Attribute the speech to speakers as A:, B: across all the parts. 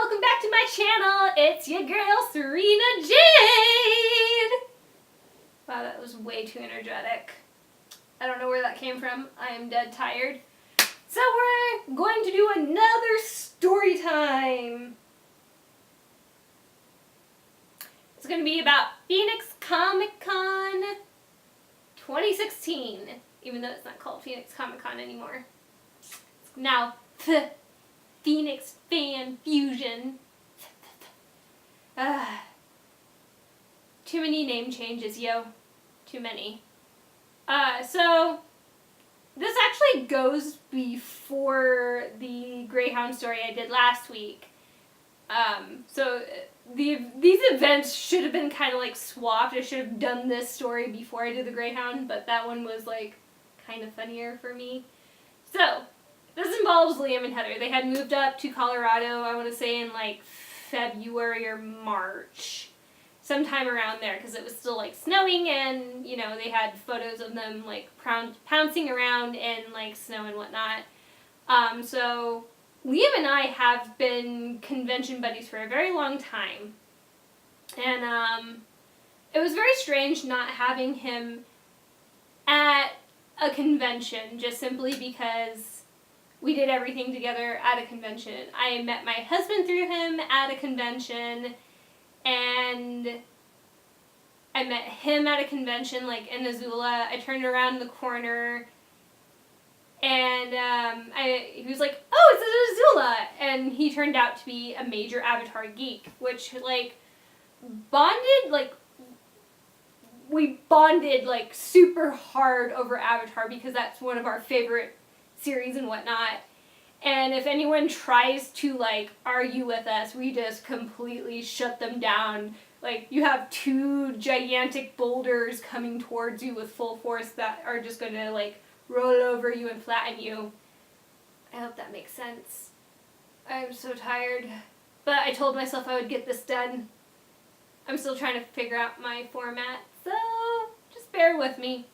A: welcome back to my channel. It's your girl, Serena Jade. Wow, that was way too energetic. I don't know where that came from. I am dead tired. So we're going to do another story time. It's going to be about Phoenix Comic Con 2016, even though it's not called Phoenix Comic Con anymore. It's now Phoenix Fan Fusion. Too many name changes, yo. Too many. So this actually goes before the Greyhound story I did last week. So these events should have been kind of like swapped. I should have done this story before I did the Greyhound, but that one was like kind of funnier for me. So this involves Liam and Heather. They had moved up to Colorado, I want to say in like February or March. Sometime around there, because it was still like snowing, and you know, they had photos of them like pouncing around in like snow and whatnot. So Liam and I have been convention buddies for a very long time, and it was very strange not having him at a convention, just simply because we did everything together at a convention. I met my husband through him at a convention, and I met him at a convention, like in Missoula. I turned around the corner, and he was like, "Oh, it's Missoula!" And he turned out to be a major Avatar geek, which, like, we bonded, like, super hard over Avatar, because that's one of our favorite series and whatnot. And if anyone tries to, like, argue with us, we just completely shut them down. Like, you have two gigantic boulders coming towards you with full force that are just going to, like, roll over you and flatten you. I hope that makes sense. I'm so tired. But I told myself I would get this done. I'm still trying to figure out my format, so just bear with me.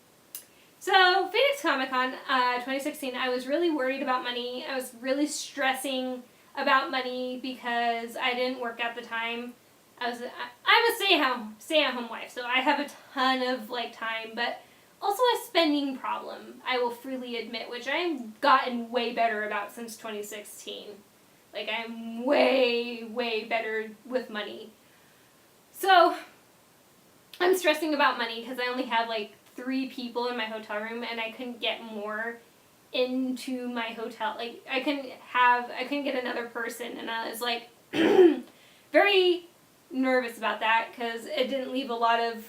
A: So, Phoenix Comic Con 2016, I was really worried about money. I was really stressing about money because I didn't work at the time. I'm a stay-at-home wife, so I have a ton of like time, but also a spending problem, I will freely admit, which I've gotten way better about since 2016. Like, I'm way, way better with money. So, I'm stressing about money because I only have like 3 people in my hotel room, and I couldn't get more into my hotel. Like, I couldn't get another person, and I was like very nervous about that because it didn't leave a lot of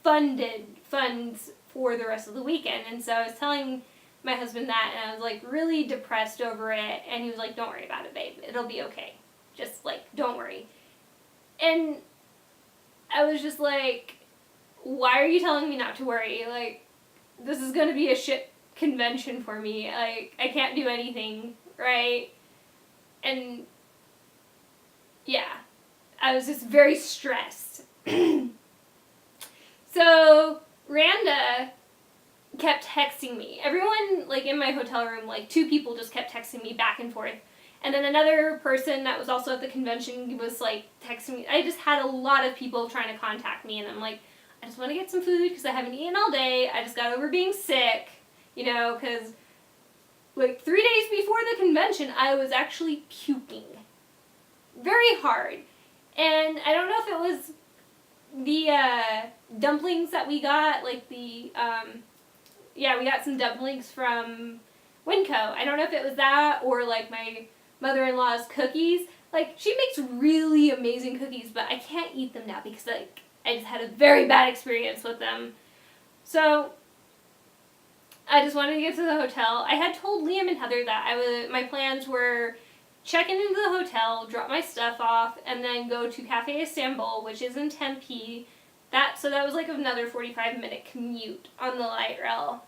A: funds for the rest of the weekend. And so I was telling my husband that, and I was like really depressed over it, and he was like, "Don't worry about it, babe. It'll be okay. Just like, don't worry." And I was just like, why are you telling me not to worry? Like, this is going to be a shit convention for me. Like, I can't do anything, right? And yeah, I was just very stressed. So Randa kept texting me. Everyone, like, in my hotel room, like, 2 people just kept texting me back and forth. And then another person that was also at the convention was, like, texting me. I just had a lot of people trying to contact me, and I'm like, I just want to get some food because I haven't eaten all day. I just got over being sick, you know, because like 3 days before the convention, I was actually puking very hard. And I don't know if it was the dumplings that we got, like we got some dumplings from Winco. I don't know if it was that or like my mother-in-law's cookies. Like, she makes really amazing cookies, but I can't eat them now because, like, I just had a very bad experience with them. So I just wanted to get to the hotel. I had told Liam and Heather that my plans were check into the hotel, drop my stuff off, and then go to Cafe Istanbul, which is in Tempe. So that was like another 45-minute commute on the light rail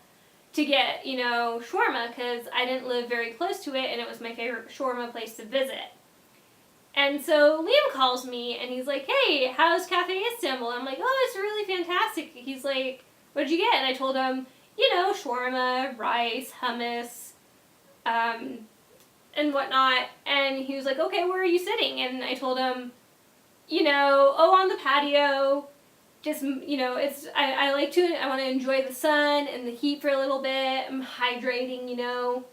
A: to get, you know, shawarma, because I didn't live very close to it, and it was my favorite shawarma place to visit. And so Liam calls me, and he's like, "Hey, how's Cafe Istanbul?" I'm like, "Oh, it's really fantastic." He's like, "What'd you get?" And I told him, you know, shawarma, rice, hummus, and whatnot. And he was like, okay, where are you sitting? And I told him, you know, oh, on the patio. Just, you know, I like to, I want to enjoy the sun and the heat for a little bit. I'm hydrating, you know.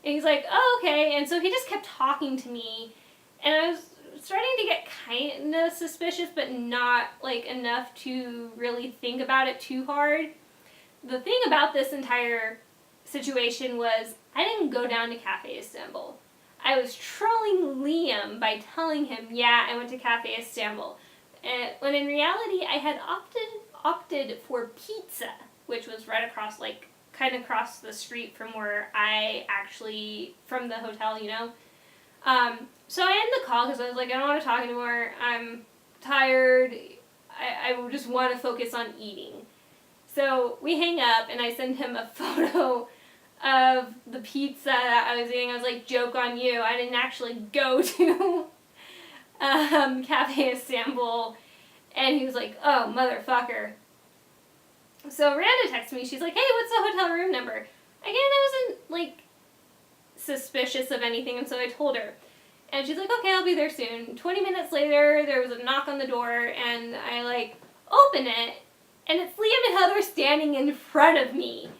A: And he's like, oh, okay. And so he just kept talking to me. And I was starting to get kind of suspicious, but not, like, enough to really think about it too hard. The thing about this entire situation was I didn't go down to Cafe Istanbul. I was trolling Liam by telling him, yeah, I went to Cafe Istanbul. When in reality, I had opted for pizza, which was right across, like, kind of across the street from where from the hotel, you know. So I ended the call because I was like, I don't want to talk anymore. I'm tired. I just want to focus on eating. So we hang up, and I send him a photo of the pizza that I was eating. I was like, joke on you. I didn't actually go to Cafe Istanbul. And he was like, oh, motherfucker. So Miranda texted me. She's like, hey, what's the hotel room number? Again, I wasn't, like, suspicious of anything, and so I told her. And she's like, okay, I'll be there soon. 20 minutes later, there was a knock on the door, and I, like, open it, and it's Liam and Heather standing in front of me.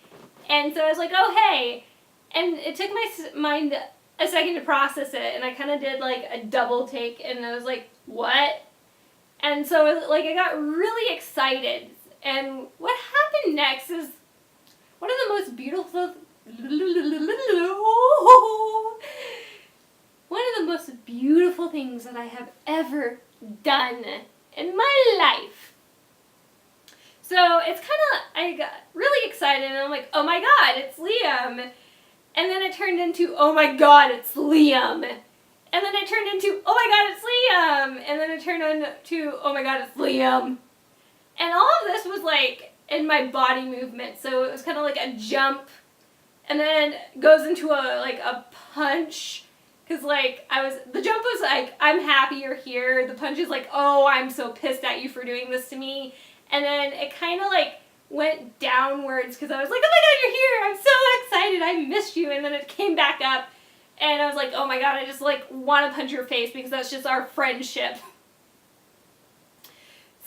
A: And so I was like, oh, hey. And it took my mind a second to process it, and I kind of did, like, a double take, and I was like, what? And so, like, I got really excited. And what happened next is one of the most beautiful... One of the most beautiful things that I have ever done in my life. So it's kind of, I got really excited, and I'm like, oh my god, it's Liam. And then it turned into, oh my god, it's Liam. And then it turned into, oh my god, it's Liam. And then it turned into, oh my god, it's Liam. And all of this was like in my body movement. So it was kind of like a jump, and then goes into a punch. Because, like, the jump was like, I'm happy you're here. The punch is like, oh, I'm so pissed at you for doing this to me. And then it kind of, like, went downwards because I was like, oh my god, you're here. I'm so excited. I missed you. And then it came back up. And I was like, oh my god, I just, like, want to punch your face because that's just our friendship.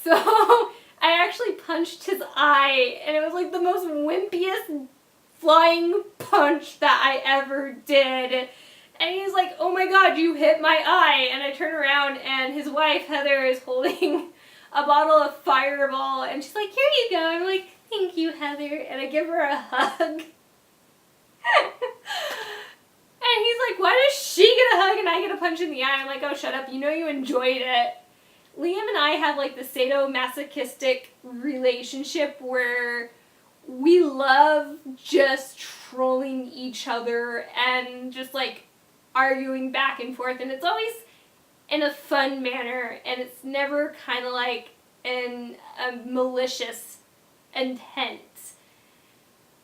A: So I actually punched his eye. And it was, like, the most wimpiest flying punch that I ever did. And he's like, oh my god, you hit my eye. And I turn around, and his wife, Heather, is holding a bottle of Fireball. And she's like, here you go. I'm like, thank you, Heather. And I give her a hug. And he's like, why does she get a hug and I get a punch in the eye? I'm like, oh, shut up. You know you enjoyed it. Liam and I have, like, the sadomasochistic relationship where we love just trolling each other and just, like, arguing back and forth, and it's always in a fun manner, and it's never kind of like in a malicious intent.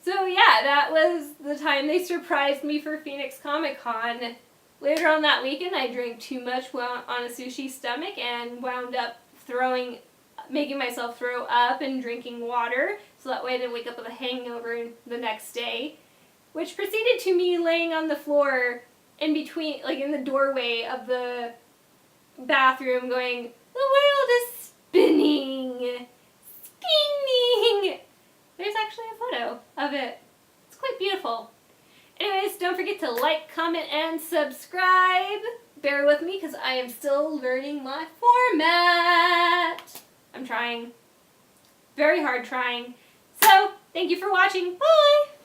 A: So yeah, that was the time they surprised me for Phoenix Comic Con. Later on that weekend, I drank too much on a sushi stomach and wound up making myself throw up and drinking water, so that way I didn't wake up with a hangover the next day, which proceeded to me laying on the floor in between, like in the doorway of the bathroom going, the world is spinning, spinning. There's actually a photo of it. It's quite beautiful. Anyways, don't forget to like, comment, and subscribe. Bear with me because I am still learning my format. I'm trying. Very hard trying. So, thank you for watching. Bye!